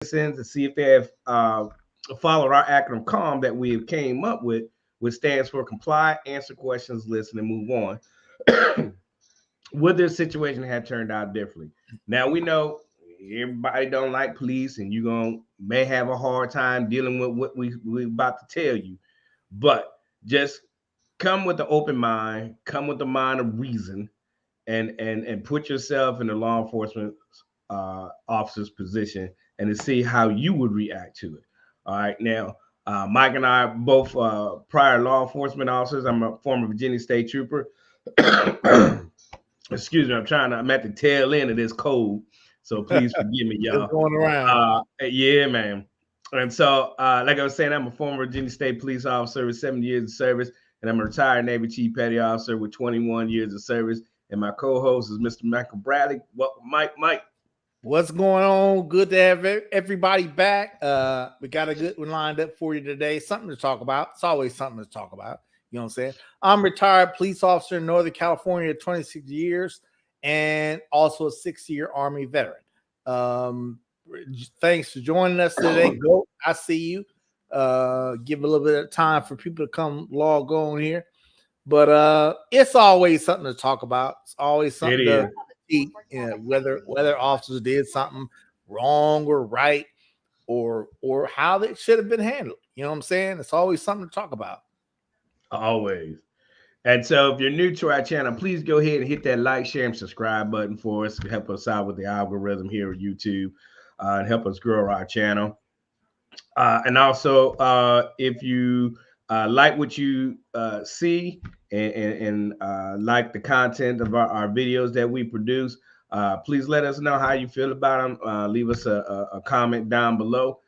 citizens and see if they have followed our acronym CALM that we came up with, which stands for comply, answer questions, listen, and move on. Would their situation have turned out differently? Now we know everybody don't like police, and you gonna may have a hard time dealing with what we about to tell you, but just come with an open mind, come with the mind of reason, and put yourself in the law enforcement officer's position and to see how you would react to it. All right, now Mike and I are both prior law enforcement officers. I'm a former Virginia State Trooper. Excuse me, I'm at the tail end of this cold, so please forgive me, It's y'all. going around. Yeah, man. And so, like I was saying, I'm a former Virginia State police officer with 7 years of service, and I'm a retired Navy Chief Petty Officer with 21 years of service. And my co-host is Mr. Michael Bradley. Welcome, Mike. Mike. What's going on? Good to have everybody back. We got a good one lined up for you today. Something to talk about. It's always something to talk about. You know what I'm saying? I'm a retired police officer in Northern California, 26 years, and also a 6-year Army veteran. Thanks for joining us today. Go, I see you. Give a little bit of time for people to come log on here. But it's always something to talk about. It's always something to see, whether officers did something wrong or right, or how they should have been handled. You know what I'm saying? It's always something to talk about. Always. And so if you're new to our channel, please go ahead and hit that like, share, and subscribe button for us to help us out with the algorithm here at YouTube and help us grow our channel. And also, if you like what you see and like the content of our videos that we produce, please let us know how you feel about them. Leave us a comment down below.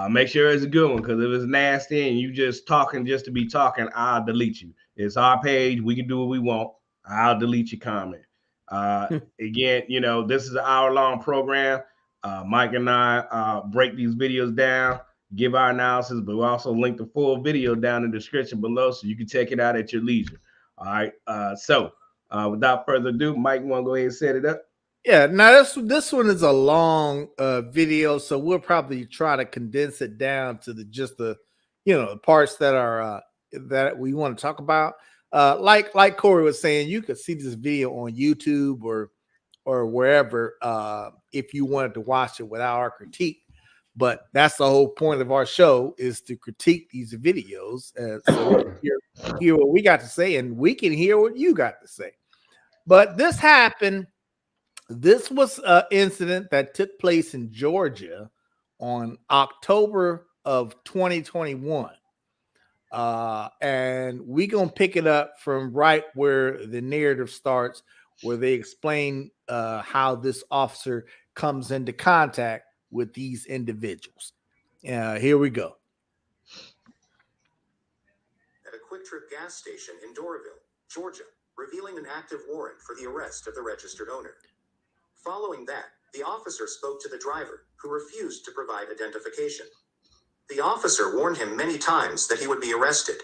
Make sure it's a good one, because if it's nasty and you just talking just to be talking, I'll delete you. It's our page. We can do what we want. I'll delete your comment. Again, this is an hour-long program. Mike and I break these videos down, give our analysis, but we also link the full video down in the description below so you can check it out at your leisure. All right. So without further ado, Mike, you want to go ahead and set it up? Yeah. Now this one is a long video, so we'll probably try to condense it down to the parts that are that we want to talk about. Like Corey was saying, you could see this video on YouTube or wherever if you wanted to watch it without our critique. But that's the whole point of our show, is to critique these videos, so we can hear what we got to say, and we can hear what you got to say. But this happened. This was an incident that took place in Georgia on October of 2021. And we're going to pick it up from right where the narrative starts, where they explain how this officer comes into contact with these individuals. Here we go. At a QuikTrip gas station in Doraville, Georgia, revealing an active warrant for the arrest of the registered owner. Following that, the officer spoke to the driver, who refused to provide identification. The officer warned him many times that he would be arrested.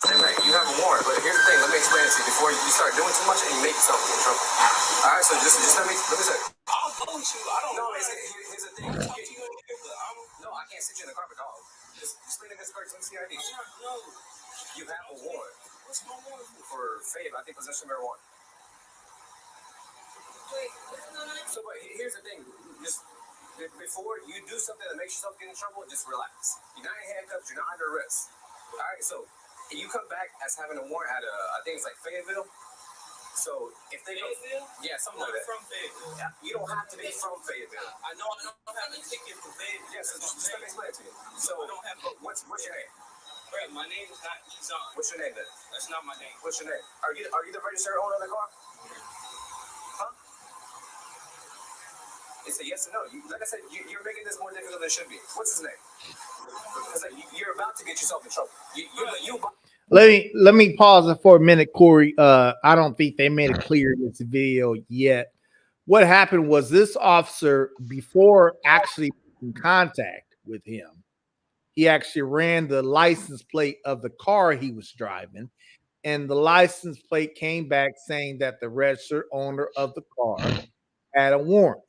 Hey, mate, you have a warrant, but here's the thing. Let me explain it to you before you start doing too much and you make yourself in trouble. All right, so just let me say. I'll go with you. I don't know. Here's the thing. No, I can't sit you in the carpet, dog. Just lean in this skirt. Let me see your ID. No. You have a warrant. What's my warrant for? Fave, I think possession of marijuana. Wait, so but here's the thing. Just before you do something that makes yourself get in trouble, just relax. You're not in handcuffs. You're not under arrest. All right, so you come back as having a warrant at I think it's like Fayetteville. So if they Fayetteville? Yeah, something like that. From Fayetteville. Yeah, you don't have to be from Fayetteville. I know I don't have a ticket for Fayetteville. Yeah, so just let me explain it to you. So I don't have. What's your name? Brett, my name is not Kizan. What's your name then? That's not my name. What's your name? Are you the registered owner of the car? Huh? It's a yes or no. Like I said, you're making this more difficult than it should be. What's his name? Because you're about to get yourself in trouble. Let me pause it for a minute, Corey. I don't think they made it clear in this video yet. What happened was this officer, before actually in contact with him, he actually ran the license plate of the car he was driving, and the license plate came back saying that the registered owner of the car had a warrant.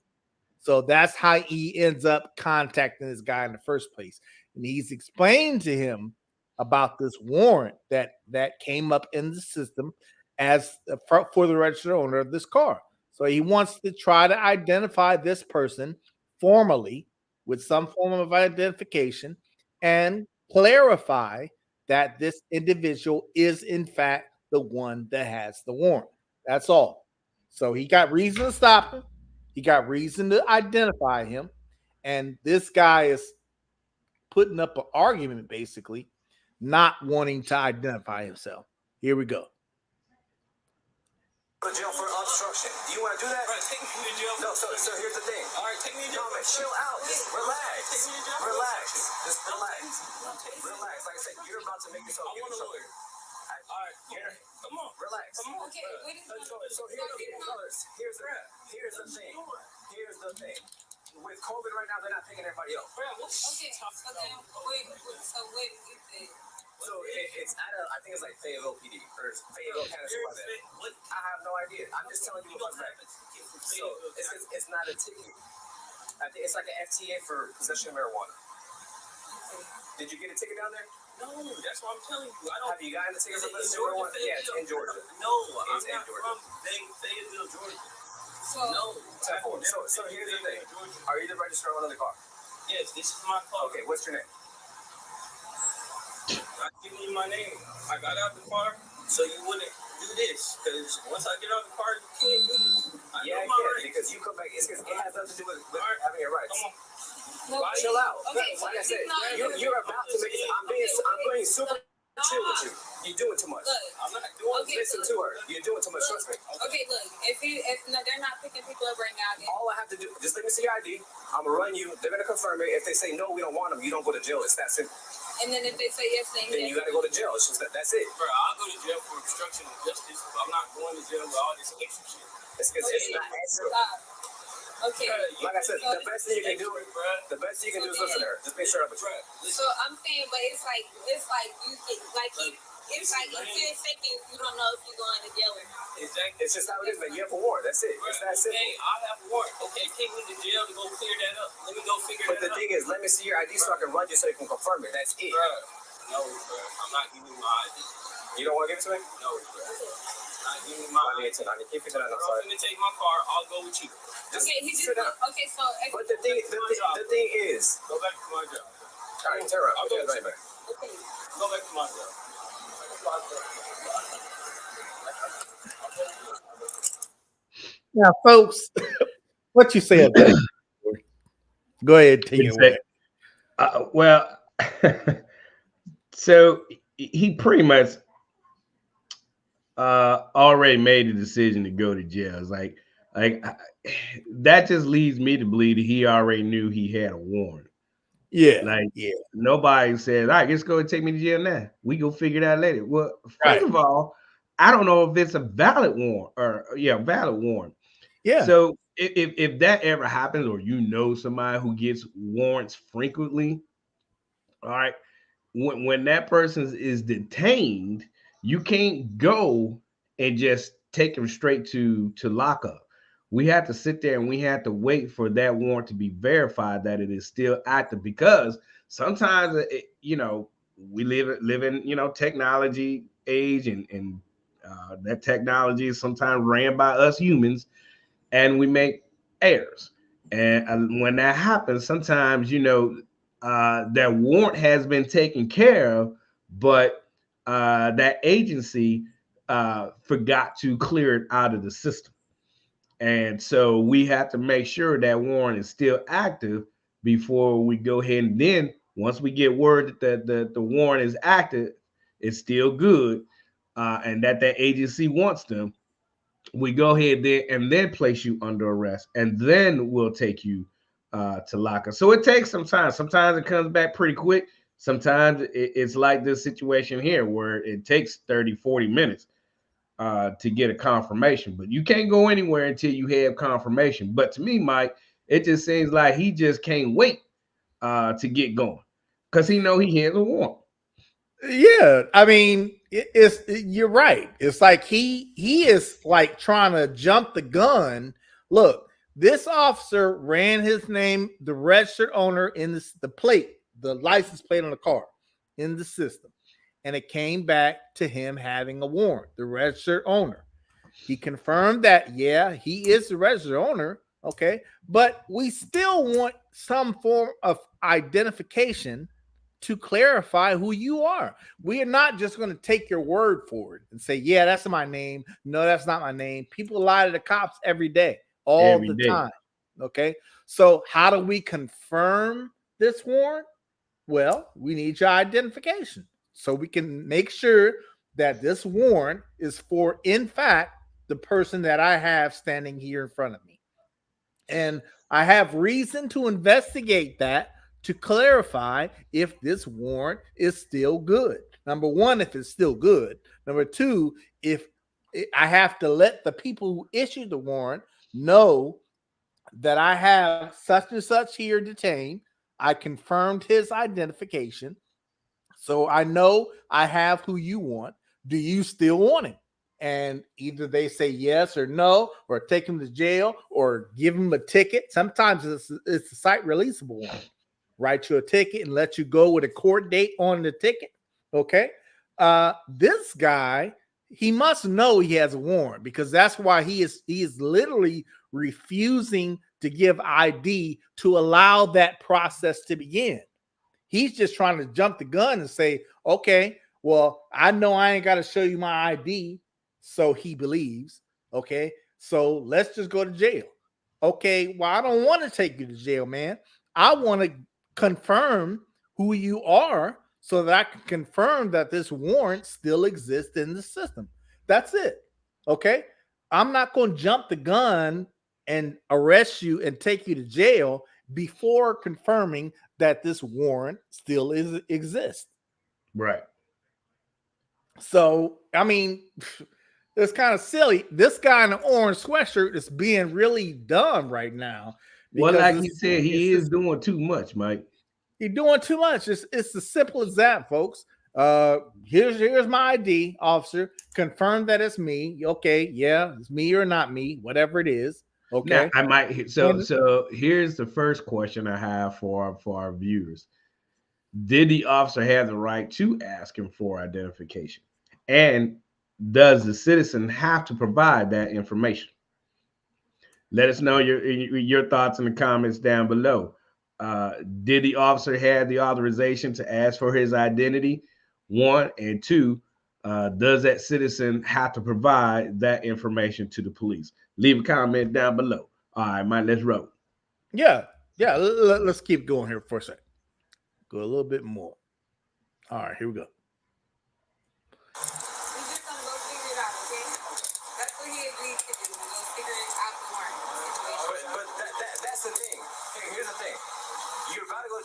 So that's how he ends up contacting this guy in the first place. And he's explained to him about this warrant that came up in the system as for the registered owner of this car. So he wants to try to identify this person formally with some form of identification and clarify that this individual is in fact the one that has the warrant. That's all. So he got reason to stop him. He got reason to identify him. And this guy is putting up an argument, basically, not wanting to identify himself. Here we go. Go to jail for obstruction. Do you want to do that? Right, take me to jail. No, so here's the thing. All right, take me to jail. No, man, chill out. Just relax. Take me to jail. Relax. Just relax. Relax. Like I said, you're about to make yourself get in trouble. All right, come on. Relax. Come on. Okay, so here's the thing. Here's the thing. With COVID right now, they're not picking everybody up. Okay, so then, wait, so what is it? So it's at I think it's like Fayetteville PD or Fayetteville kind of stuff like that. I have no idea. I'm just telling you what's back. So it's not a ticket. I think it's like an FTA for possession of marijuana. Did you get a ticket down there? No, that's what I'm telling you. Have you gotten a ticket for possession of marijuana? Yeah, it's in Georgia. No, it's I'm not Georgia. from Fayetteville, Georgia. So here's the thing. Are you the registered owner of the car? Yes, this is my car. Okay, what's your name? I'm giving you my name. I got out the car, so you wouldn't do this. Because once I get out the car, you can't do this. I can, because you come back. It has nothing to do with having your rights. Come on. No, chill out. Okay, like I said, you're about to make it. I'm being super chill with you. You're doing too much. Look, I'm not doing. Listen to her. You're doing too much. Trust me. Okay, look. If they're not picking people up right now, then all I have to do, just let me see your ID. I'm gonna run you. They're gonna confirm it. If they say no, we don't want them. You don't go to jail. It's that simple. and then if they say yes, then you gotta go to jail. It's just that's it. Bro, I'll go to jail for obstruction of justice. I'm not going to jail with all this extra shit. It's because it's not extra. Okay. Like I said, the best thing you can do, is listen to her. Just make sure I'm a So I'm saying, but it's like you it's like in 10 seconds you don't know if you're going to jail or not. Exactly. It's just how it is, man. You have a warrant. That's it. It's that simple. Okay, I have a warrant. Okay, take me to jail to go clear that up. Let me go figure that out. But the thing is, let me see your ID so I can run you so you can confirm it. That's it. No, I'm not giving you my ID. You don't want to give it to me? No, not giving you my ID. I need to I'm sorry. I'm going to take my car. I'll go with you. Okay, he just okay. So, but the thing is, go back to my job. All right, turn around. I'll go right back. Okay, go back to my job. Now, folks, what you say about that? Go ahead, take it away. Well, so he pretty much already made the decision to go to jail. It's like that just leads me to believe that he already knew he had a warrant. Yeah, Nobody said, "All right, let's go and take me to jail now. We go figure that later." Well, first of all, I don't know if it's a valid warrant or valid warrant. Yeah. So if that ever happens, or somebody who gets warrants frequently, all right, when that person is detained, you can't go and just take them straight to lockup. We have to sit there and we have to wait for that warrant to be verified that it is still active, because sometimes we live in technology age, and that technology is sometimes ran by us humans, and we make errors. And when that happens, sometimes that warrant has been taken care of, but that agency forgot to clear it out of the system. And so we have to make sure that warrant is still active before we go ahead. And then once we get word that the warrant is active, it's still good, and that agency wants them, we go ahead there and then place you under arrest, and then we'll take you to lockup. So it takes some time. Sometimes it comes back pretty quick. Sometimes it's like this situation here where it takes 30, 40 minutes to get a confirmation, but you can't go anywhere until you have confirmation. But to me, Mike, it just seems like he just can't wait to get going, because he know he has a warrant. Yeah, I mean, you're right. It's like he is like trying to jump the gun. Look, This officer ran his name, the registered owner, in the license plate on the car in the system. And it came back to him having a warrant, the registered owner. He confirmed that, yeah, he is the registered owner. Okay. But we still want some form of identification to clarify who you are. We are not just going to take your word for it and say, yeah, that's my name. No, that's not my name. People lie to the cops every day, all the time. Okay. So how do we confirm this warrant? Well, we need your identification so we can make sure that this warrant is for, in fact, the person that I have standing here in front of me. And I have reason to investigate that to clarify if this warrant is still good. Number one, if it's still good. Number two, if I have to let the people who issued the warrant know that I have such and such here detained. I confirmed his identification. So I know I have who you want. Do you still want him? And either they say yes or no, or take him to jail, or give him a ticket. Sometimes it's a site releasable one. Write you a ticket and let you go with a court date on the ticket. Okay. This guy, he must know he has a warrant, because that's why he is literally refusing to give ID to allow that process to begin. He's just trying to jump the gun and say, okay, well, I know I ain't got to show you my ID. So he believes, okay, so let's just go to jail. Okay, well, I don't want to take you to jail, man. I want to confirm who you are so that I can confirm that this warrant still exists in the system. That's it. Okay, I'm not going to jump the gun and arrest you and take you to jail before confirming that this warrant still exists. Right. So, I mean, it's kind of silly. This guy in the orange sweatshirt is being really dumb right now. Well, like he said, he is doing too much, Mike. He's doing too much. It's as simple as that, folks. Here's my ID, officer. Confirm that it's me. Okay, yeah, it's me or not me, whatever it is. Okay. Now, I might. So here's the first question I have for our viewers. Did the officer have the right to ask him for identification? And does the citizen have to provide that information? Let us know your thoughts in the comments down below. Did the officer have the authorization to ask for his identity? 1, and 2, does that citizen have to provide that information to the police? Leave a comment down below. All right, Mike, let's roll. Yeah. Let's keep going here for a second. Go a little bit more. All right, here we go.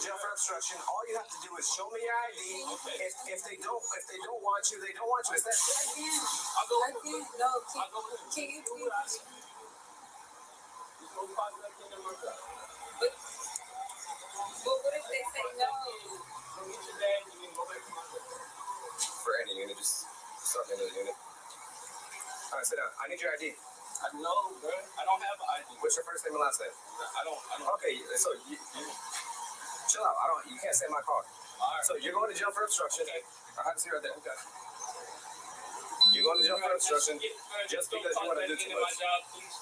Jail for obstruction. All you have to do is show me your ID. Okay. If they don't want you, they don't want you. Is that I'll go. No, can you please? But what if they say no? For any unit, just start in the unit. All right, sit down. I need your ID. No, bro. I don't have an ID. What's your first name and last name? I don't. Okay, so you chill out. You can't say my car. All right. So you're going to jail for obstruction. Okay. I have to see right there. Okay. You're going to jail for obstruction just because you want to do too much. My job, please.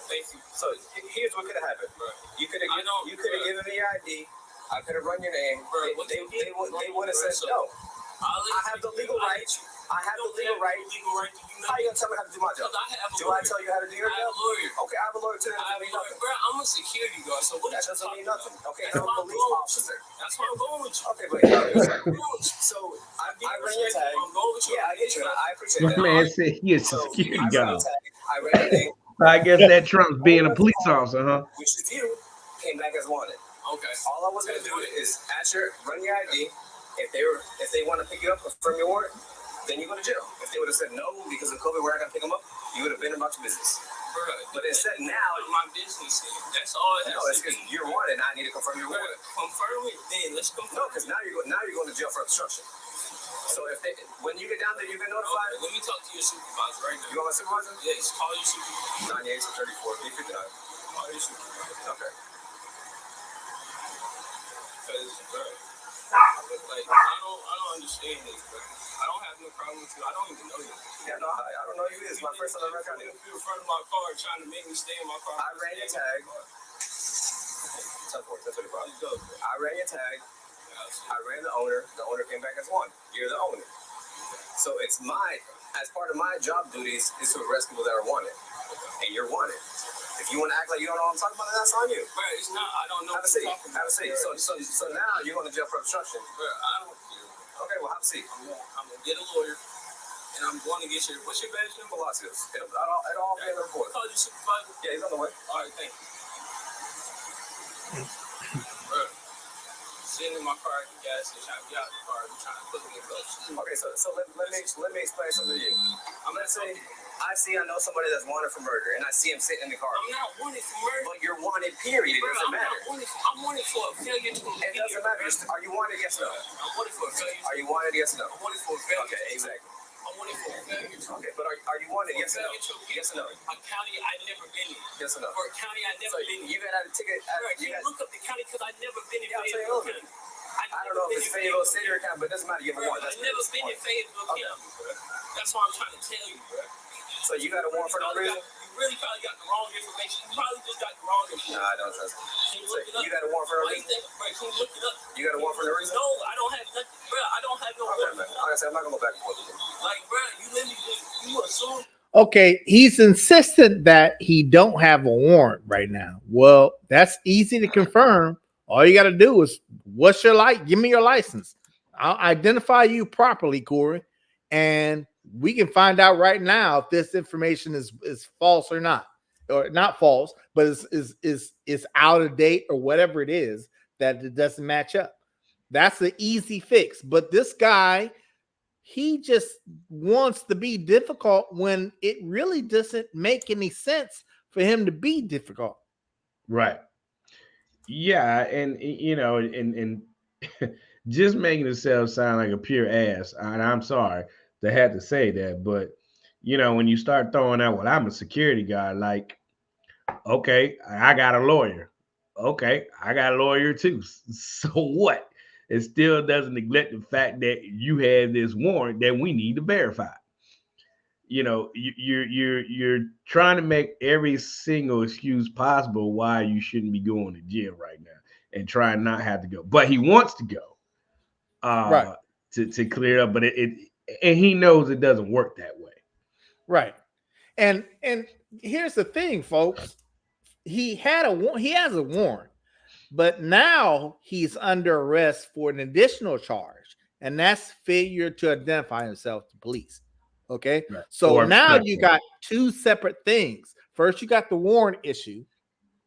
Thank you. So here's what could have happened. Bro. You could have given me your ID. I could have run your name. Bro, they would have said no. I have the legal right. I have the legal right. How you gonna tell me how to do my job? Do I tell you how to do your job? I have a lawyer. Okay, I have a lawyer too. That doesn't mean nothing. Bro, I'm a security guard, so what that doesn't mean nothing. Okay, I'm a police officer. That's why I'm going with you. Okay, but so I ran your tag. I'm going with you. Yeah, I get you. I appreciate that. My man said he is a security guard. I ran your name. I guess that trumps being a police officer, huh? Which is you came back as wanted. Okay. All I was gonna do is run your ID. If they want to pick you up, confirm your warrant, then you go to jail. If they would have said no because of COVID, we're not gonna pick them up, you would have been about your business. Right. But instead now, my business. That's all. No, it's because you're wanted. I need to confirm your warrant. Confirm it, then let's confirm. No, because now you're going to jail for obstruction. So when you get down there, you've been notified. Okay, let me talk to your supervisor right now. You want my supervisor? Yes, call your supervisor. 98 to 34, 59. Call your supervisor. Okay. Because, bro, like, I don't understand this, bro. I don't have no problem with you. I don't even know you. Yeah, no, I don't know who it is. My first time I record it. You in front of my car trying to make me stay in my car. I ran your tag. 10-4, that's what it was. I ran your tag. I ran the owner. The owner came back as one. You're the owner. So it's as part of my job duties is to arrest people that are wanted. And you're wanted. If you want to act like you don't know what I'm talking about, then that's on you. Bro, it's not. I don't know. Have a seat. Have a seat. So now you're going to jail for obstruction. Bro, I don't care. Okay, well, have a seat. I'm going to get a lawyer, and I'm going to get your, what's your badge number? Velocious. It'll all be in the report. Call your supervisor? Yeah, he's on the way. All right, thank you. Bro, sitting in my car at the gas station, I get out the car, I'm trying to put me in close. Okay, so let me explain something to you. I'm going to say, I know somebody that's wanted for murder, and I see him sitting in the car. I'm not wanted for murder. But you're wanted, period. It Bro, doesn't matter. I'm wanted for a failure to It doesn't matter. Are you wanted, yes or no? I'm wanted for a failure. Are you wanted, yes or no? I'm wanted for a failure. Okay, exactly. I'm wanted for a failure. Okay, but are you wanted, yes or no? Yes or no? A county I've never been in. Yes or no? For a county I've never been in. You got a ticket. Bro, can you look up the county because I've never been in Fayetteville Fayetteville County. County. I don't know if it's Fayetteville City or county, but it doesn't matter. You have a warrant. I've never been in Fayetteville County, bro. That's what I'm trying to tell you, bro. So you got a warrant for no reason? You really probably got the wrong information. You probably just got the wrong information. Nah, I don't trust it. Can you look it up? You got a warrant for no Why you reason? think, bro, can you look it up? You got a warrant for no reason? No, I don't have nothing, bro. I don't have no Okay, warrant. man. Like I said, I'm not gonna go back and forth with you. Like, bro, you literally just, you assume. Okay, he's insistent that he don't have a warrant right now. Well, that's easy to confirm. All you got to do is, what's your give me your license. I'll identify you properly, Corey, and we can find out right now if this information is false or not false, but is out of date or whatever it is that it doesn't match up. That's an easy fix. But this guy, he just wants to be difficult when it really doesn't make any sense for him to be difficult. Right. Yeah, and you know, and just making himself sound like a pure ass. And I'm sorry to have to say that, but you know, when you start throwing out, well, I'm a security guard, like, okay, I got a lawyer. Okay, I got a lawyer too. So what? It still doesn't neglect the fact that you have this warrant that we need to verify. You know, you're trying to make every single excuse possible why you shouldn't be going to jail right now and trying not have to go. But he wants to go, right, to clear up. But and he knows it doesn't work that way. Right. And here's the thing, folks. He has a warrant, but now he's under arrest for an additional charge, and that's failure to identify himself to police. Okay, right. So now you got two separate things. First, you got the warrant issue,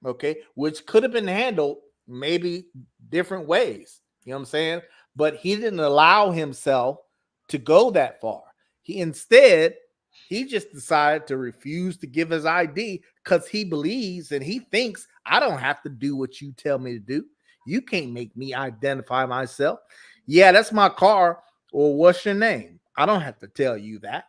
okay, which could have been handled maybe different ways. You know what I'm saying? But he didn't allow himself to go that far. He just decided to refuse to give his ID because he believes and he thinks, I don't have to do what you tell me to do. You can't make me identify myself. Yeah, that's my car. Or what's your name? I don't have to tell you that.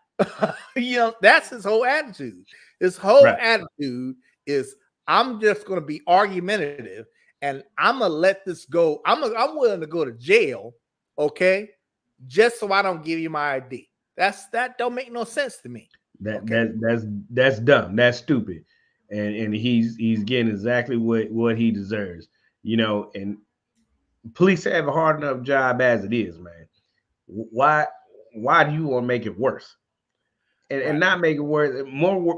You know, that's his whole attitude. His whole attitude is, I'm just going to be argumentative and I'm going to let this go. I'm willing to go to jail, okay, just so I don't give you my ID. That don't make no sense to me. That's dumb. That's stupid. And he's getting exactly what he deserves. You know, and police have a hard enough job as it is, man. Why do you want to make it worse? And not make it worse,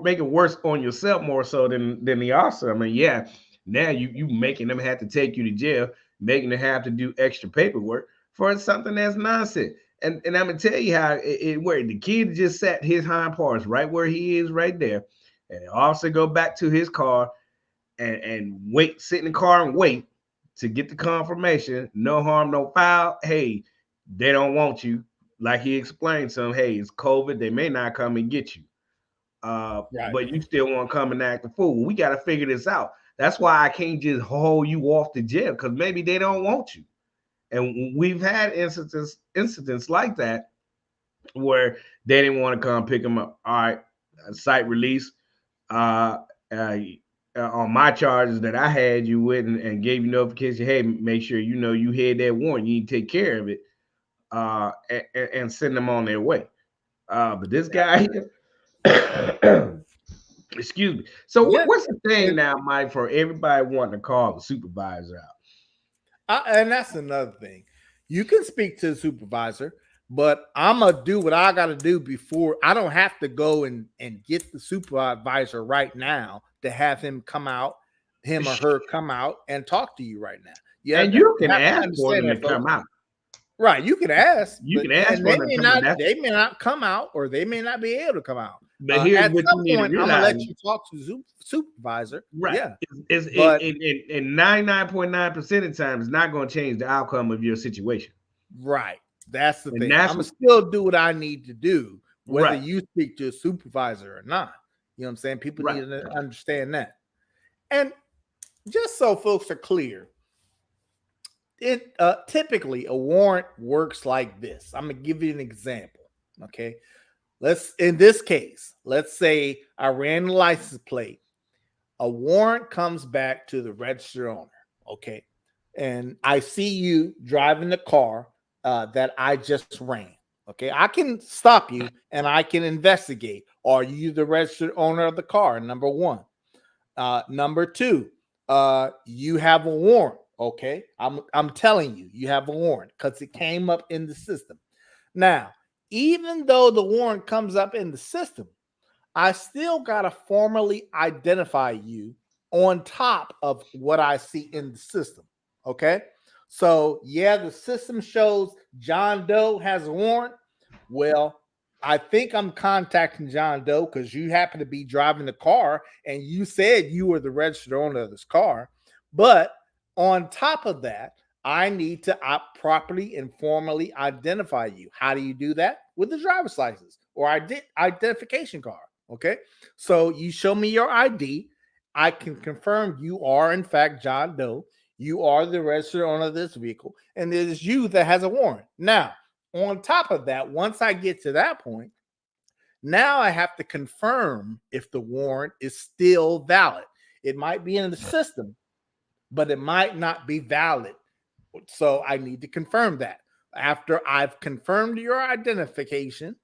make it worse on yourself more so than the officer. I mean, yeah, now you making them have to take you to jail, making them have to do extra paperwork for something that's nonsense. And I'm gonna tell you how it worked. The kid just sat his hind parts right where he is, right there, and the officer go back to his car and wait, sit in the car and wait to get the confirmation. No harm, no foul. Hey, they don't want you. Like he explained to him, hey, it's COVID. They may not come and get you. But you still want to come and act a fool. We got to figure this out. That's why I can't just haul you off to jail, because maybe they don't want you. And we've had incidents like that where they didn't want to come pick them up. All right, site release. Uh, uh, on my charges that I had you with and gave you notification, hey, make sure you know you had that warrant. You need to take care of it and send them on their way. But this guy, excuse me. So Yeah, what's the thing now, Mike, for everybody wanting to call the supervisor out? and that's another thing. You can speak to the supervisor, but I'm gonna do what I got to do before. I don't have to go and get the supervisor right now to have him come out, him or her come out and talk to you right now. Yeah, And you can have to ask for understand them to that, folks. come out. Right, you can ask, You but can ask and for they them may to come not. out. They may not come out, or they may not be able to come out. But here's At what some you need to point, I'm gonna realize. let you talk to the supervisor. Right. Yeah, It's but in 99.9% of the time, it's not going to change the outcome of your situation. right, that's the And thing. that's I'm gonna still do what I need to do, whether right. you speak to a supervisor or not. You know what I'm saying? People Right. need to understand that. And just so folks are clear, it typically a warrant works like this. I'm gonna give you an example. Okay. In this case, let's say I ran the license plate. A warrant comes back to the registered owner. Okay. And I see you driving the car that I just ran. Okay. I can stop you and I can investigate. Are you the registered owner of the car? Number one. Number two, you have a warrant. Okay. I'm telling you, you have a warrant because it came up in the system. Now, even though the warrant comes up in the system, I still got to formally identify you on top of what I see in the system. Okay. So, yeah, the system shows John Doe has a warrant. Well, I think I'm contacting John Doe because you happen to be driving the car and you said you were the registered owner of this car. But on top of that, I need to properly and formally identify you. How do you do that? With the driver's license or identification card. Okay. So you show me your ID. I can confirm you are, in fact, John Doe. You are the registered owner of this vehicle. And it is you that has a warrant. Now, on top of that, once I get to that point, now I have to confirm if the warrant is still valid. It might be in the system, but it might not be valid. So I need to confirm that. After I've confirmed your identification,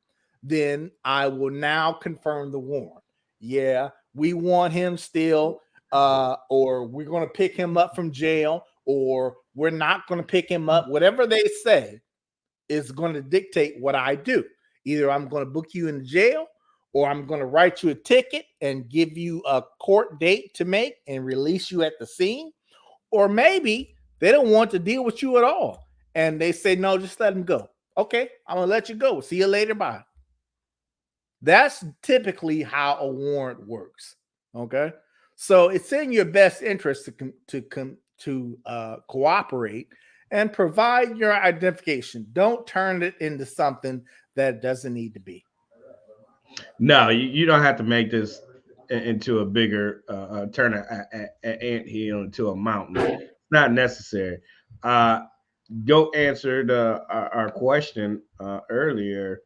then I will now confirm the warrant. Yeah, we want him still, or we're going to pick him up from jail, or we're not going to pick him up. Whatever they say is going to dictate what I do. Either I'm going to book you in jail, or I'm going to write you a ticket and give you a court date to make and release you at the scene. Or maybe they don't want to deal with you at all. And they say, no, just let him go. Okay, I'm going to let you go. See you later. Bye. That's typically how a warrant works. Okay. So it's in your best interest to cooperate and provide your identification. Don't turn it into something that doesn't need to be. No, you don't have to make this into a bigger turn an anthill into a mountain. It's not necessary. Go answered our question earlier.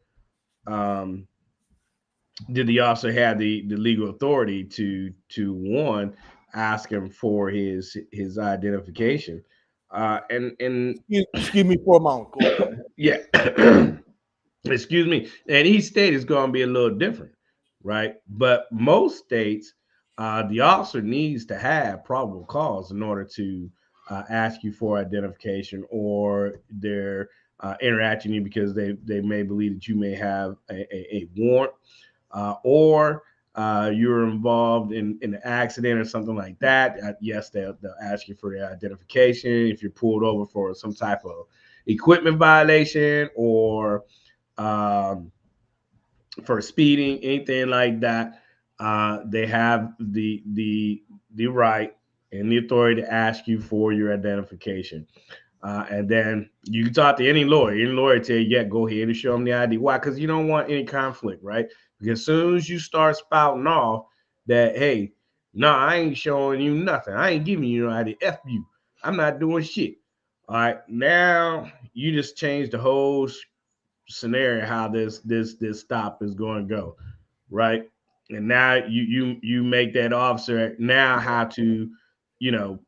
Did the officer have the legal authority to one ask him for his identification? And Excuse me for a moment. yeah. Excuse me. And each state is going to be a little different, right? But most states, the officer needs to have probable cause in order to ask you for identification, or they're interacting you because they may believe that you may have a warrant, or you're involved in an accident or something like that. Yes, they'll ask you for your identification. If you're pulled over for some type of equipment violation, or for speeding, anything like that, they have the right and the authority to ask you for your identification. And then you can talk to any lawyer. Any lawyer tell you, yeah, go ahead and show them the ID. Why? Because you don't want any conflict, right? Because as soon as you start spouting off that, hey, no, I ain't showing you nothing. I ain't giving you no ID. F you. I'm not doing shit. All right, now you just changed the whole scenario how this stop is going to go, right? And now you make that officer now how to, you know,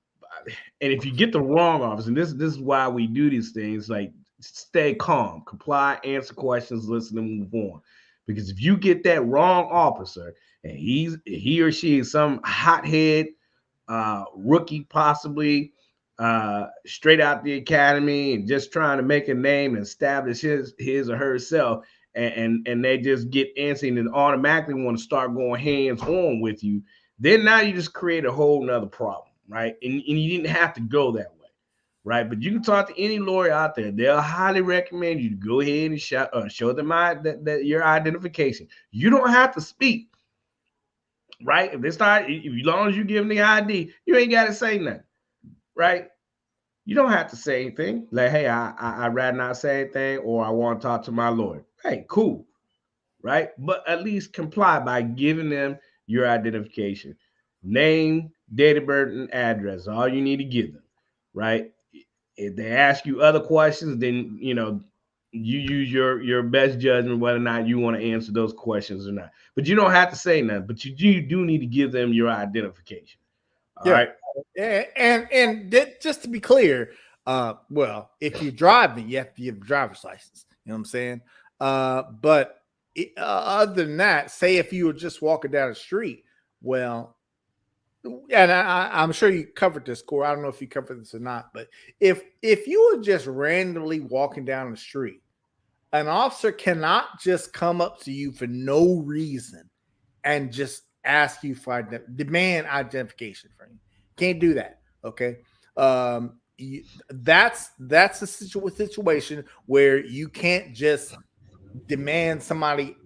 and if you get the wrong officer, and this is why we do these things, like stay calm, comply, answer questions, listen, and move on. Because if you get that wrong officer and he or she is some hothead rookie, possibly straight out the academy and just trying to make a name and establish his or herself, and they just get antsy and automatically want to start going hands on with you, then now you just create a whole nother problem, right? And you didn't have to go that way, right? But you can talk to any lawyer out there. They'll highly recommend you to go ahead and show them that your identification. You don't have to speak, right? If as long as you give them the ID, you ain't got to say nothing, right? You don't have to say anything. Like, hey, I'd rather not say anything, or I want to talk to my lawyer. Hey, cool, right? But at least comply by giving them your identification, name, date of birth, and address. All you need to give them, right? If they ask you other questions, then you use your best judgment whether or not you want to answer those questions or not. But you don't have to say nothing. But you do need to give them your identification. All right. And just to be clear, well, if you're driving, you have to give a driver's license. You know what I'm saying? But other than that, say if you were just walking down the street, well, and I'm sure you covered this, Corey. I don't know if you covered this or not, but if you were just randomly walking down the street, an officer cannot just come up to you for no reason and just ask you for demand identification from you. Can't do that. Okay. That's a situation where you can't just demand somebody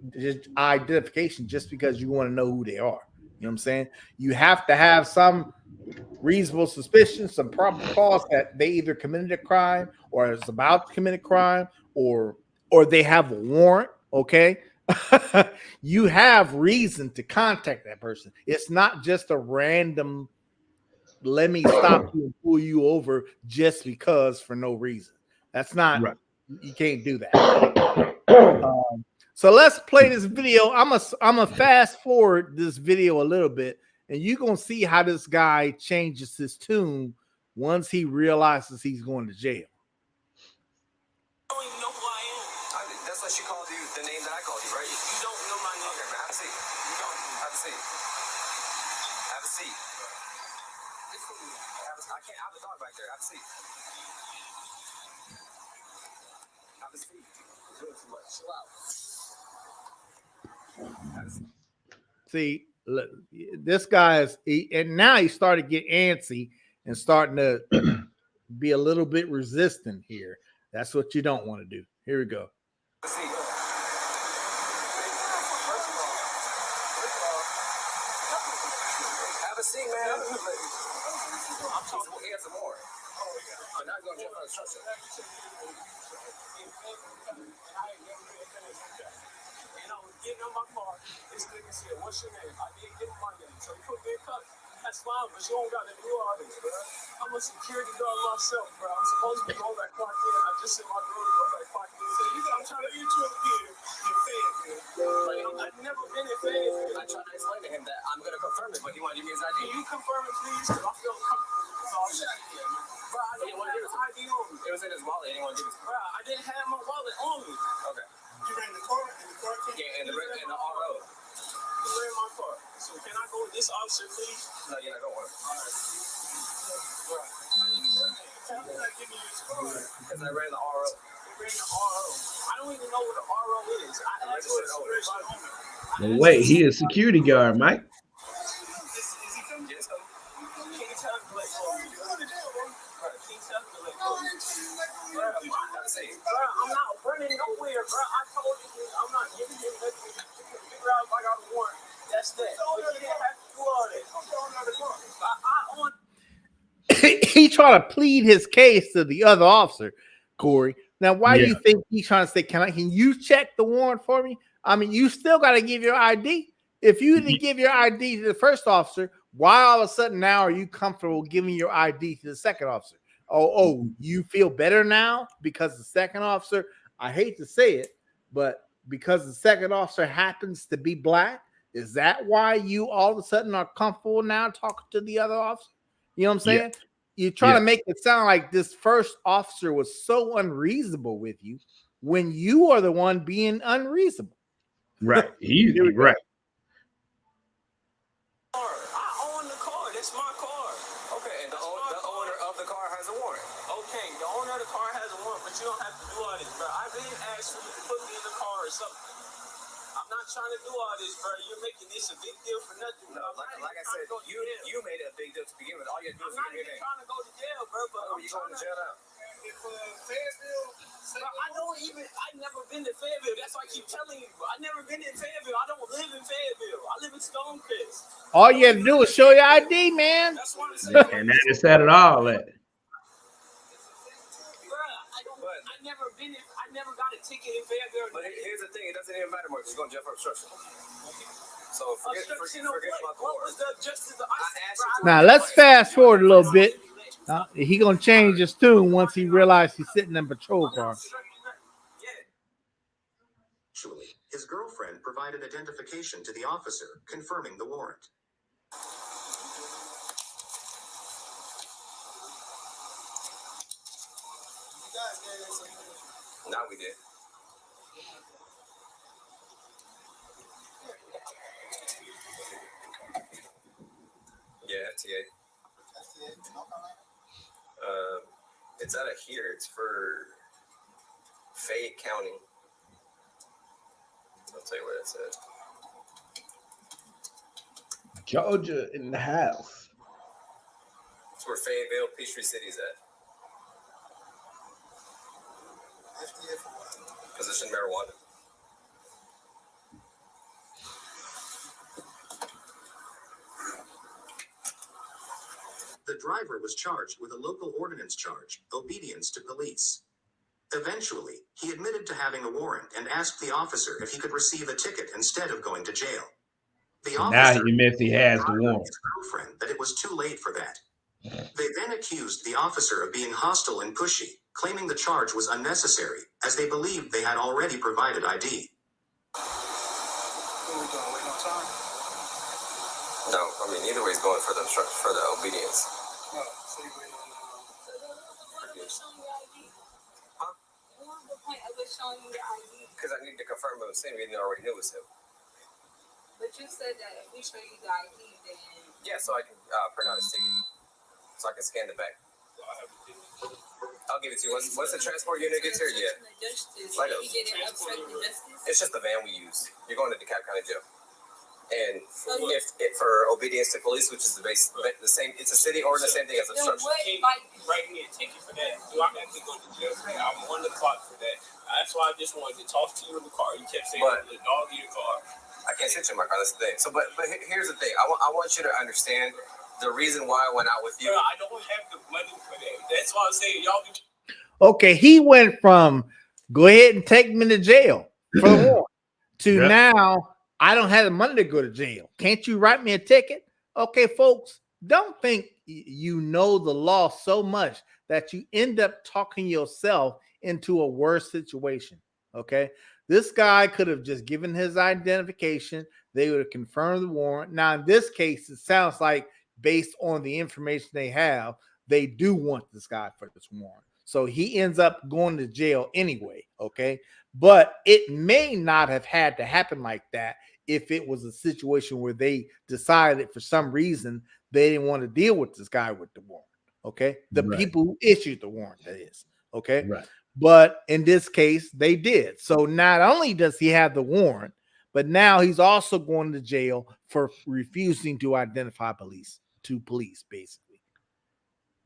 identification just because you want to know who they are. You know what I'm saying? You have to have some reasonable suspicion, some probable cause that they either committed a crime or is about to commit a crime or they have a warrant. Okay. You have reason to contact that person. It's not just a random, let me stop you and pull you over just because for no reason. That's not right. You can't do that. So let's play this video. I'm a fast forward this video a little bit, and you're gonna see how this guy changes his tune once he realizes he's going to jail. I don't even know who I am. That's what she called you, the name that I called you, right? You don't know my name. Okay, man, have a seat. You don't. Have a seat. Have a seat. I can't have the dog back there. Have a seat. Have a seat. You're doing too much. Chill out. See, look, this guy and now he started to get antsy and starting to be a little bit resistant here. That's what you don't want to do. Here we go. Have a seat, man. I'm talking about answer more. I'm not going to jump on the structure. And I was getting on my car. This nigga said, "What's your name?" I didn't give him my name. So he put me in cut. That's fine, but you don't got to do all this, bro. I'm a security guard myself, bro. I'm supposed to be going back clock in. I just said my girl to go back clock in. So I'm trying to get you in here in Fayetteville. Like, I've never been in Fayetteville. I tried to explain to him that I'm going to confirm it, but he wanted to give me his ID. Can you confirm it, please? Because I feel comfortable with this all shit. Bro, I didn't want to give it ID on me. It was in his wallet. He didn't want to give it to me. Bro, I didn't have my wallet on me. Okay. You ran the car? And the car came? Yeah, and the RO. You ran my car. So can I go with this officer, please? No, you're not going with him. All right. Tell me not giving you his car. Because I ran the RO. You ran the RO. I don't even know what the RO is. I asked for the supervisor. Well, wait, he is security guard, Mike. Is he coming? Yes, sir. Can you tell him to let go? Can you tell him to let go? Bro, I'm not running nowhere, bro. I told you I'm not giving him nothing. You can figure out if I got a warrant. That's that. But you didn't have to do all that. He trying to plead his case to the other officer, Corey. Now, why do you think he's trying to say, can you check the warrant for me? I mean, you still got to give your ID. If you didn't give your ID to the first officer, why all of a sudden now are you comfortable giving your ID to the second officer? You feel better now because the second officer, I hate to say it, but because the second officer happens to be black, is that why you all of a sudden are comfortable now talking to the other officer? You know what I'm saying? Yeah. You're trying to make it sound like this first officer was so unreasonable with you when you are the one being unreasonable. Right. He's right. I own the car. That's my car. Okay, and the owner of the car has a warrant. Okay, the owner of the car has a warrant, but you don't have to do all this, bro. I've been asked for you to put me in the car or something. I'm not trying to do all this, bro. You're making this a big deal for nothing. No, like I said, you made it a big deal to begin with. All you had to do I'm was not give me even your name. trying to go to jail, bro. But Oh, you going to jail now? If Fayetteville, I never been to Fayetteville. That's why I keep telling you, bro. I never been in Fayetteville. I don't live in Fayetteville. I live in Stonecrest. All you had to do is show your ID, man. That's what I'm saying. And that is that at all. That. I never got a ticket in Fayetteville. But here's the thing, it doesn't even matter much. You're going to jail for obstruction. So forget about the What warrant. was the justice? Now let's fast forward a little bit. He gonna change his tune once he realizes he's sitting in a patrol car. Actually, his girlfriend provided identification to the officer, confirming the warrant. Now we did. Yeah, FTA. It's out of here. It's for Fayette County. I'll tell you where it's at. Georgia in the house. It's where Fayetteville, Peachtree City's at. Position marijuana. The driver was charged with a local ordinance charge, obedience to police. Eventually, he admitted to having a warrant and asked the officer if he could receive a ticket instead of going to jail. The Now officer he admits he has the told warrant. his girlfriend that it was too late for that. They then accused the officer of being hostile and pushy, claiming the charge was unnecessary, as they believed they had already provided ID. No, I mean either way he's going for the obstruction, for the obedience. Because I need to confirm it was him, even though I already knew it was him. But you said that if we show you the ID, then Yeah, so I can print out his ticket, so I can scan the back. I'll give it to you. Once the transport unit gets here, yeah. Like you get it obstruction of justice. It's just the van we use. You're going to DeKalb County Jail. And if for obedience to police, which is the same, it's a city ordinance, same thing as obstruction. Write me a ticket for that. Do I have to go to jail for that? I'm on the clock for that. That's why I just wanted to talk to you in the car. You kept saying the dog in your car. I can't sit you in my car. That's the thing. So, but here's the thing. I want you to understand the reason why I went out with you. Bro, I don't have the money for that. That's why I'm saying y'all be. Okay, he went from go ahead and take me to jail for the warrant to now I don't have the money to go to jail. Can't you write me a ticket? Okay, folks, don't think you know the law so much that you end up talking yourself into a worse situation. Okay, this guy could have just given his identification. They would have confirmed the warrant. Now, in this case, it sounds like based on the information they have, they do want this guy for this warrant. So he ends up going to jail anyway, okay? But it may not have had to happen like that if it was a situation where they decided for some reason they didn't want to deal with this guy with the warrant, okay? The people who issued the warrant, that is, okay? Right. But in this case, they did. So not only does he have the warrant, but now he's also going to jail for refusing to identify police, basically.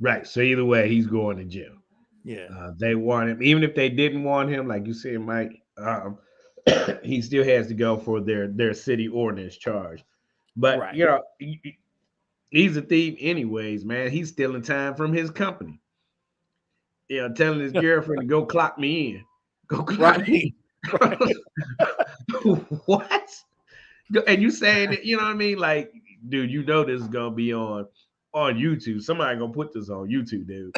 Right. So either way, he's going to jail. Yeah. They want him, even if they didn't want him, like you said, Mike. He still has to go for their city ordinance charge. But you know, he's a thief, anyways, man. He's stealing time from his company. You know, telling his girlfriend to go clock me in. Go clock me. What? And you saying that, you know what I mean? Like, dude, you know this is gonna be on on YouTube. Somebody gonna put this on YouTube, dude.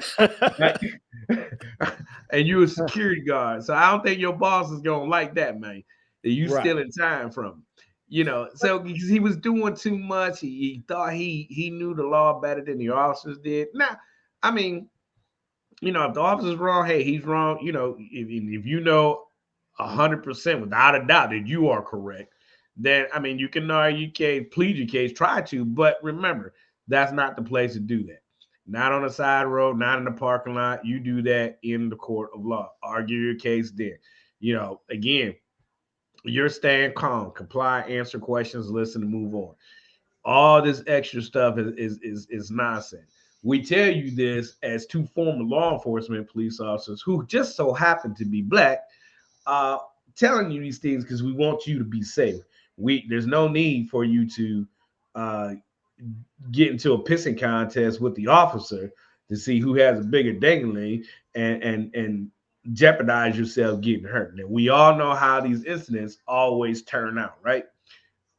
And you a security guard, so I don't think your boss is gonna like that, man. That you Right. stealing time from him. You know, so because he was doing too much, he thought he knew the law better than the officers did. Now, I mean, you know, if the officer's wrong, hey, he's wrong. You know, if you know 100% without a doubt that you are correct, then I mean, you can argue your case, plead your case, try to, but remember, that's not the place to do that. Not on the side road, not in the parking lot. You do that in the court of law. Argue your case there. You know, again, you're staying calm, comply, answer questions, listen, and move on. All this extra stuff is nonsense. We tell you this as two former law enforcement police officers who just so happen to be black, uh, telling you these things because we want you to be safe. There's no need for you to uh, get into a pissing contest with the officer to see who has a bigger dangling and jeopardize yourself getting hurt. Now we all know how these incidents always turn out, right?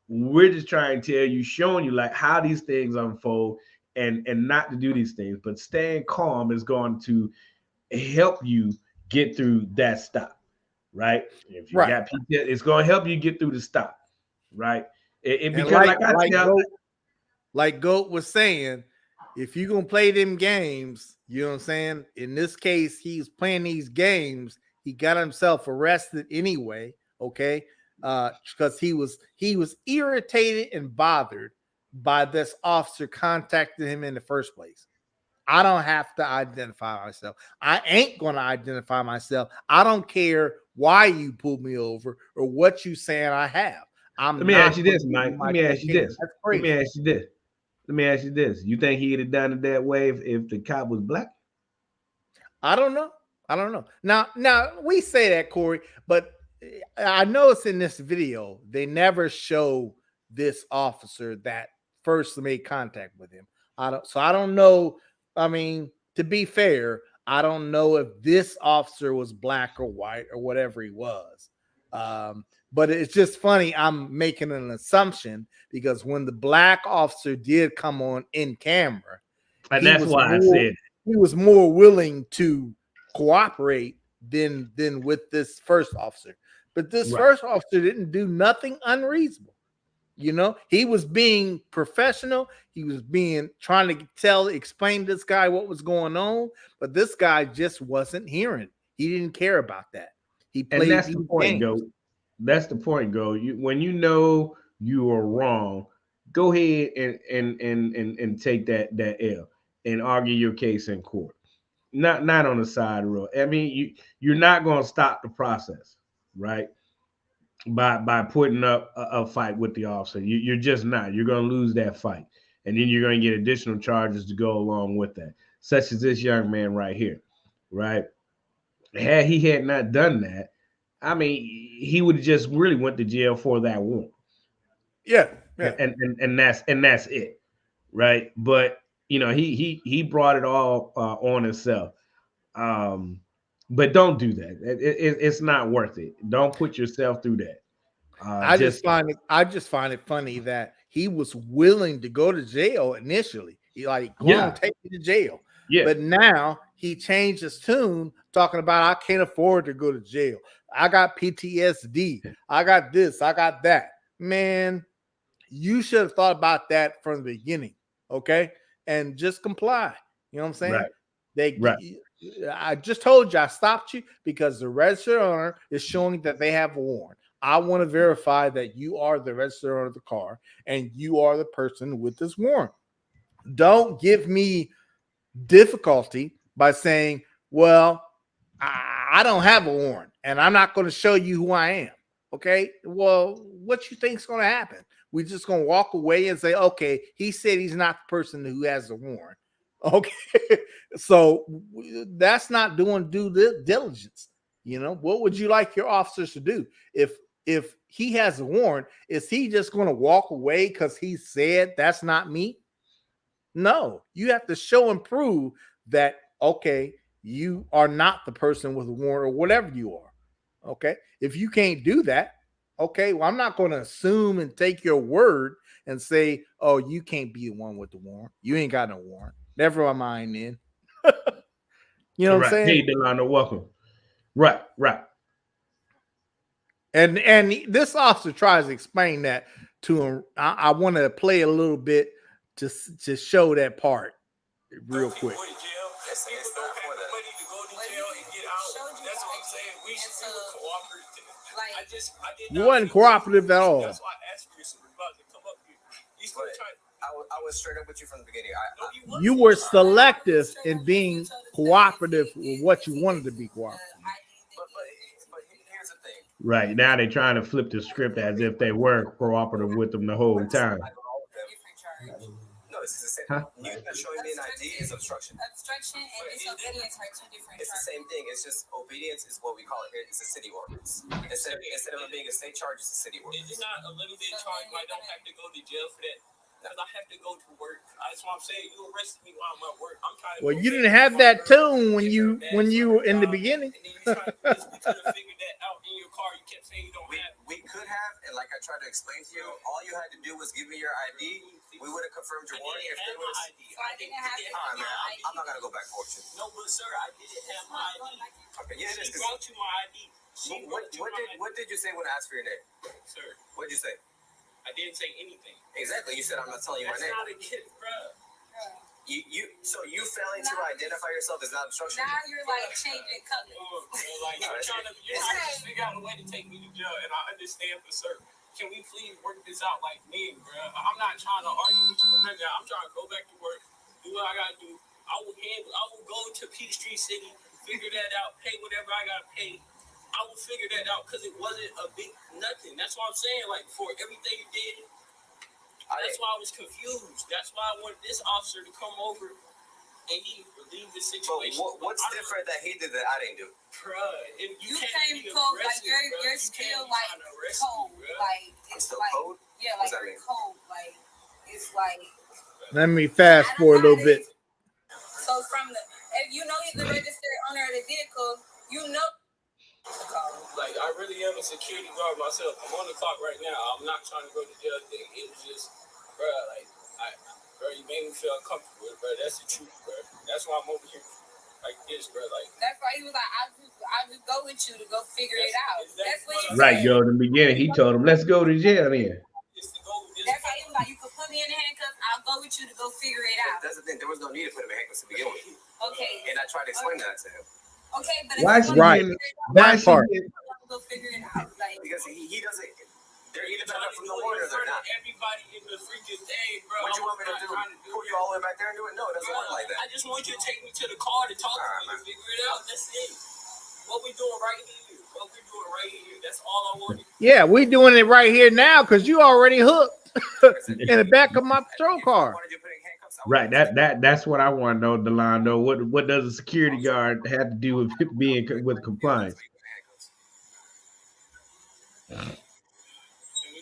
We're just trying to tell you, showing you like how these things unfold and not to do these things, but staying calm is going to help you get through that stop, right? If you Right. got PTSD, it's going to help you get through the stop, right? It And because like I tell, like Goat was saying, if you're gonna play them games, you know what I'm saying? In this case, he's playing these games, he got himself arrested anyway, okay? Because he was irritated and bothered by this officer contacting him in the first place. I don't have to identify myself. I ain't going to identify myself. I don't care why you pulled me over or what you saying I have. let me ask you this, Mike. Let me ask you this. That's Let crazy. me ask you this. Let me ask you this. You think he'd have done it that way if the cop was black? I don't know. Now we say that, Corey, but I noticed in this video they never show this officer that first made contact with him. I don't know. I mean, to be fair, I don't know if this officer was black or white or whatever he was. But it's just funny. I'm making an assumption because when the black officer did come on in camera, And that's why I said he was more willing to cooperate than with this first officer. But this first officer didn't do nothing unreasonable. You know, he was being professional. He was trying to explain to this guy what was going on, but this guy just wasn't hearing. He didn't care about that. He played. And that's the point, Go. That's the point, Go. When you know you are wrong, go ahead and take that L and argue your case in court. Not on the side of the road. I mean, you're not going to stop the process, right? By putting up a fight with the officer. You're just not. You're going to lose that fight. And then you're going to get additional charges to go along with that, such as this young man right here, right? Had he had not done that, I mean, he would have just really went to jail for that warrant. Yeah. And that's it, right? But you know, he brought it all on himself. But don't do that. It's not worth it. Don't put yourself through that. I just find it funny that he was willing to go to jail initially. He like, go on, take me to jail. Yeah. But now he changed his tune, talking about I can't afford to go to jail. I got PTSD. I got this. I got that. Man, you should have thought about that from the beginning, okay? And just comply. You know what I'm saying? Right. I just told you I stopped you because the registered owner is showing that they have a warrant. I want to verify that you are the registered owner of the car and you are the person with this warrant. Don't give me difficulty by saying, well, I don't have a warrant and I'm not going to show you who I am. Okay. Well, what you think is going to happen? We're just going to walk away and say, okay, he said he's not the person who has the warrant. Okay. So that's not doing due diligence. You know, what would you like your officers to do? If he has a warrant, is he just going to walk away because he said that's not me? No, you have to show and prove that, okay, you are not the person with a warrant or whatever you are. Okay. If you can't do that, Okay, well, I'm not going to assume and take your word and say, oh, you can't be the one with the warrant. You ain't got no warrant. Never mind then. You know what I'm Right. Hey, saying? Delano, welcome. Right. And this officer tries to explain that to him. I want to play a little bit to show that part real quick. Go to jail. People don't have the money to go to jail and get out. That's what I'm saying. We were cooperative. I did You not wasn't cooperative at all. That's why I asked for your supervisor to come up here. You still trying? I was straight up with you from the beginning. You were selective in being cooperative with what you wanted to be cooperative. But here's the thing. Right. Now they're trying to flip the script as if they were cooperative with them the whole time. No, it's the same. Huh? You not showing me an ID is obstruction. Obstruction and disobedience are two different It's the same thing. It's just obedience is what we call it here. It's a city ordinance. Instead of it being a state charge, it's a city ordinance. It's not a little bit charge. I don't have to go to jail for that. Because I have to go to work. That's what I'm saying. You arrested me while I'm at work. I'm trying to. Well, you didn't have that tune when you were in the beginning. And then you trying to figure that out in your car. You kept saying you don't have. We could have, and like I tried to explain to you, all you had to do was give me your ID. We would have confirmed your warrant if there was. I didn't have it. All right, man. I'm not gonna go back for you. No, but sir, I didn't have my ID. Okay, yeah, it is. She brought you my ID. What did you say when I asked for your name? Sir, What did you say? I didn't say anything. Exactly. You said I'm not telling you my That's name. not a kid, bro. So you failing to identify yourself is not obstruction. Now you're like changing colors. Like you're trying to figure out a way to take me to jail, and I understand, but sir, can we please work this out like men, bro? I'm not trying to argue with you or nothing. I'm trying to go back to work, do what I gotta do. I will go to Peachtree City, figure that out, pay whatever I gotta pay. I will figure that out because it wasn't a big nothing. That's what I'm saying. Like for everything you did, that's why I was confused. That's why I wanted this officer to come over and he relieve the situation. But what's different that he did that I didn't do? Bruh, if you came can't be cold, like aggressive, you're still like cold, like I'm it's still like cold? yeah, What's like that you're mean? cold, like it's like. Let me fast forward a little bit. So from the, if you know he's the registered owner of the vehicle, you know. Like I really am a security guard myself. I'm on the clock right now. I'm not trying to go to jail thing. It was just, bro, like you made me feel uncomfortable, bro. That's the truth, bro. That's why I'm over here like this, bro. Like that's why he was like, I'll just go with you to go figure it out. That's what he Right, said. yo. In the beginning, he told him, "Let's go to jail then." That's why he was like, you can put me in the handcuffs. I'll go with you to go figure it out. That's the thing. There was no need to put him in handcuffs to begin with. Okay. And I tried to explain that to him. Okay, but Why if is you Right. Why That part. go figure it out, like Because he doesn't. They're either trying to from the warrant or they're not. Everybody in the freaking thing, bro. What you want me to do? Pull you all the way back there and do it? No, it doesn't work like I that. just want you to take me to the car to talk to me and figure it out. That's it. What we doing right here. What we doing right here. That's all I wanted. Yeah, we doing it right here now because you already hooked in the back of my patrol car. Right. That's what I want to know, Delano. What does a security guard have to do with being with compliance? Can we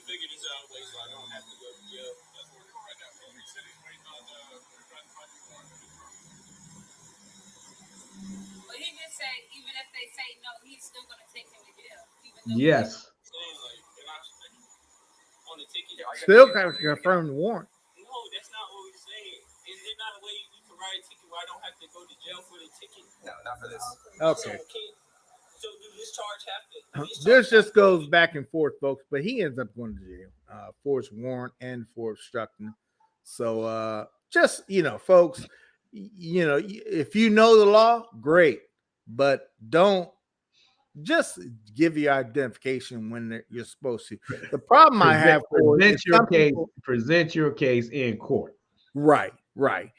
figure this out, so I don't have to go to jail? That's what we're doing right now. He said he's waiting on But he just said, even if they say no, he's still gonna take him to jail. Yes. Still got to confirm the warrant. No, that's not what we're saying. Is there not a way you can write a ticket where I don't have to go to jail for the ticket? No, not for this. Okay. So do this charge have to? This just goes back and forth, folks, but he ends up going to jail for his warrant and for obstructing. So just, folks, if you know the law, great, but don't just give your identification when you're supposed to. The problem I have for present your case in court. Right.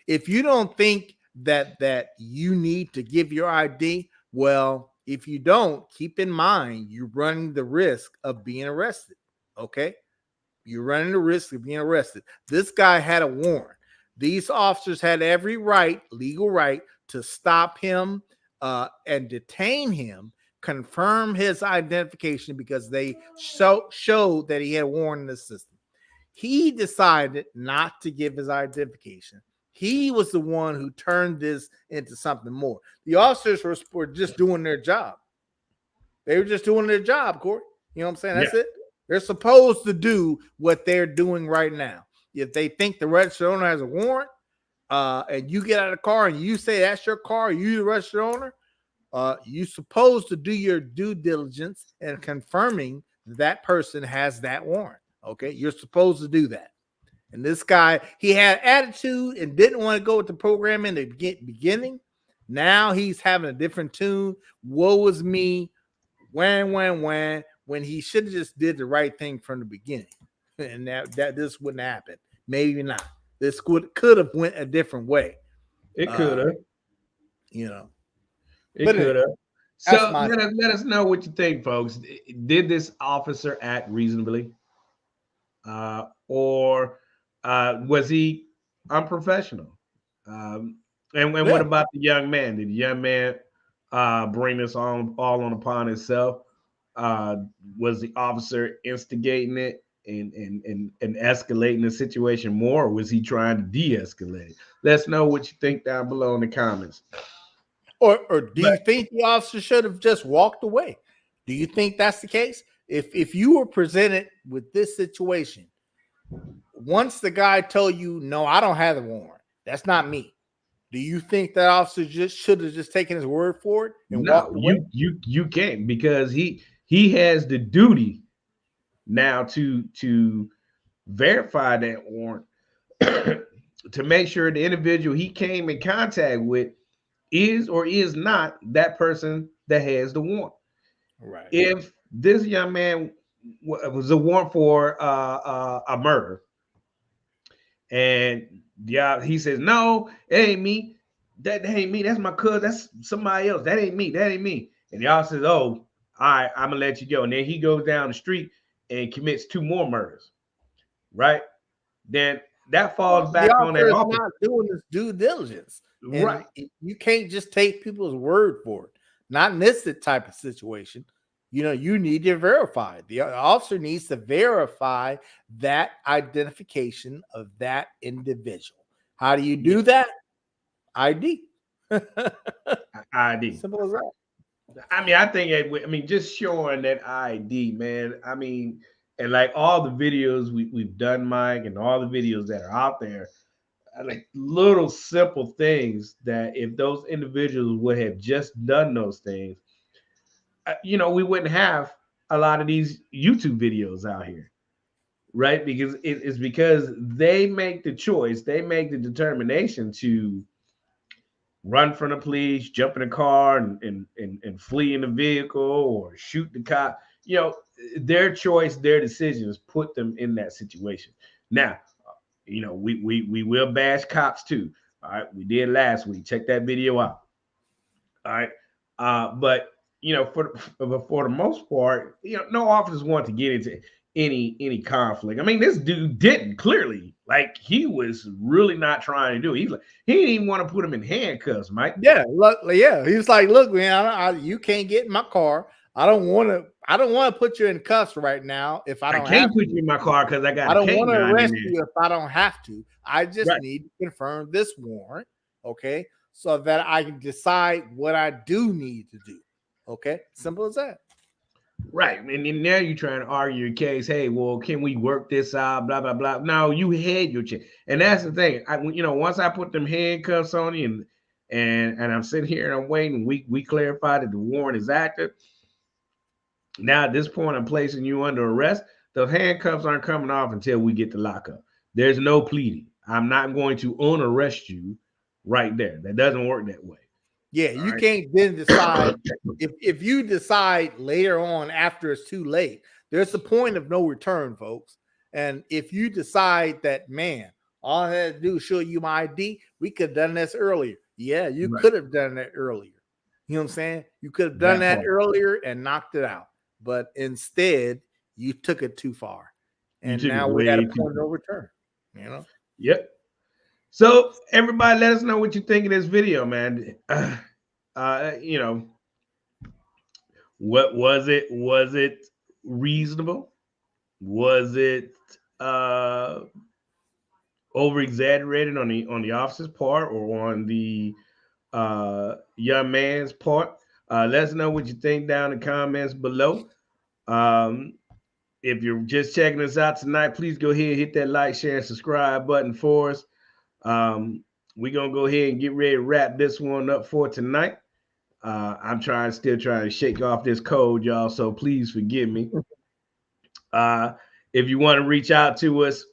If you don't think that you need to give your ID, well, if you don't, keep in mind you're running the risk of being arrested. Okay, you're running the risk of being arrested. This guy had a warrant. These officers had every legal right, to stop him and detain him, confirm his identification because they showed that he had a warrant in the system. He decided not to give his identification. He was the one who turned this into something more. The officers were just doing their job. They were just doing their job, Corey. You know what I'm saying? That's it. They're supposed to do what they're doing right now. If they think the registered owner has a warrant, and you get out of the car and you say that's your car, you the registered owner, you're supposed to do your due diligence and confirming that person has that warrant. Okay, you're supposed to do that. And this guy, he had attitude and didn't want to go with the program in the beginning. Now he's having a different tune. Woe is me, when he should have just did the right thing from the beginning, and that this wouldn't happen. Maybe not. This could have went a different way. It could have. You know. It could have. So let us know what you think, folks. Did this officer act reasonably? Or was he unprofessional? And what about the young man? Did the young man bring this all on upon himself? Was the officer instigating it and escalating the situation more, or was he trying to de-escalate? Let us know what you think down below in the comments. Or do you think the officer should have just walked away? Do you think that's the case? If you were presented with this situation, once the guy told you, no, I don't have the warrant, that's not me, do you think that officer just should have just taken his word for it and walked away? You can't, because he has the duty now to verify that warrant to make sure the individual he came in contact with is or is not that person that has the warrant. Right. If this young man was a warrant for a murder, and he says, no, it ain't me. That ain't me. That's my cousin. That's somebody else. That ain't me. That ain't me. And y'all says, oh, all right, I'm gonna let you go. And then he goes down the street and commits 2 more murders. Right? Then that falls back on that officer. Not doing his due diligence. And right. You can't just take people's word for it. Not in this type of situation. You know, you need to verify it. The officer needs to verify that identification of that individual. How do you do that? ID. ID. Simple as that. I mean, I think just showing that ID, man. I mean, and like all the videos we've done, Mike, and all the videos that are out there, like little simple things that if those individuals would have just done those things, we wouldn't have a lot of these YouTube videos out here, right? Because it's because they make the choice, they make the determination to run from the police, jump in a car and flee in the vehicle or shoot the cop. Their choice, their decisions put them in that situation. Now, we will bash cops too. All right, we did last week. Check that video out. All right, but for the most part, no officers want to get into any conflict. I mean, this dude didn't clearly, like, he was really not trying to do it. He didn't even want to put him in handcuffs, Mike. Yeah, he was like, look, man, you can't get in my car. I don't want to put you in cuffs right now. If I can't put you in my car because I don't want to arrest you if I don't have to. I just need to confirm this warrant, okay, so that I can decide what I do need to do. Okay, simple as that. Right, and then now you're trying to argue your case. Hey, well, can we work this out? Blah blah blah. No, you had your chance, and that's the thing. Once I put them handcuffs on you, and I'm sitting here and I'm waiting. We clarified that the warrant is active. Now at this point, I'm placing you under arrest. The handcuffs aren't coming off until we get the lockup. There's no pleading. I'm not going to unarrest you right there. That doesn't work that way. Yeah, you can't then decide if you decide later on after it's too late. There's a point of no return, folks. And if you decide that, man, all I had to do is show you my ID, we could have done this earlier. Yeah, you could have done that earlier. You know what I'm saying? You could have done that earlier and knocked it out. But instead, you took it too far. And now we're at a point of no return. Yep. So everybody, let us know what you think of this video, man. What was it? Was it reasonable? Was it over exaggerated on the officer's part or on the young man's part? Let us know what you think down in the comments below. if you're just checking us out tonight, please go ahead and hit that like, share, and subscribe button for us. We're going to go ahead and get ready to wrap this one up for tonight. I'm still trying to shake off this cold, y'all, so please forgive me. If you want to reach out to us,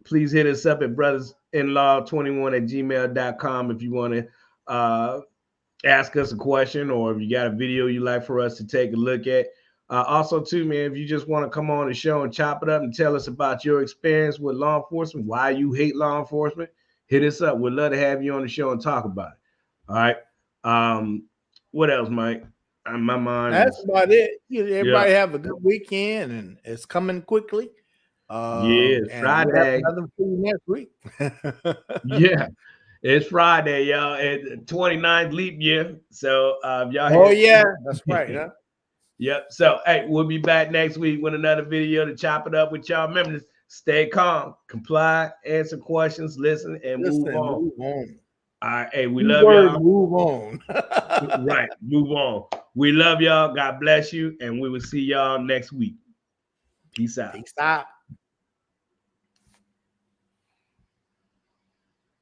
please hit us up at brothers-in-law21@gmail.com if you want to ask us a question, or if you got a video you'd like for us to take a look at. Also, too, man, if you just want to come on the show and chop it up and tell us about your experience with law enforcement, why you hate law enforcement, hit us up. We'd love to have you on the show and talk about it. All right. What else, Mike? My mind. That's about it. Everybody have a good weekend, and it's coming quickly. It's Friday. Another for you next week. Yeah, it's Friday, y'all. It's 29th leap year. So y'all. Oh yeah, that's right. Huh? Yep. So hey, we'll be back next week with another video to chop it up with y'all. Remember to stay calm, comply, answer questions, listen, and move on. All right, hey, we love y'all. Move on. Right, move on. We love y'all. God bless you, and we will see y'all next week. Peace out. Peace out.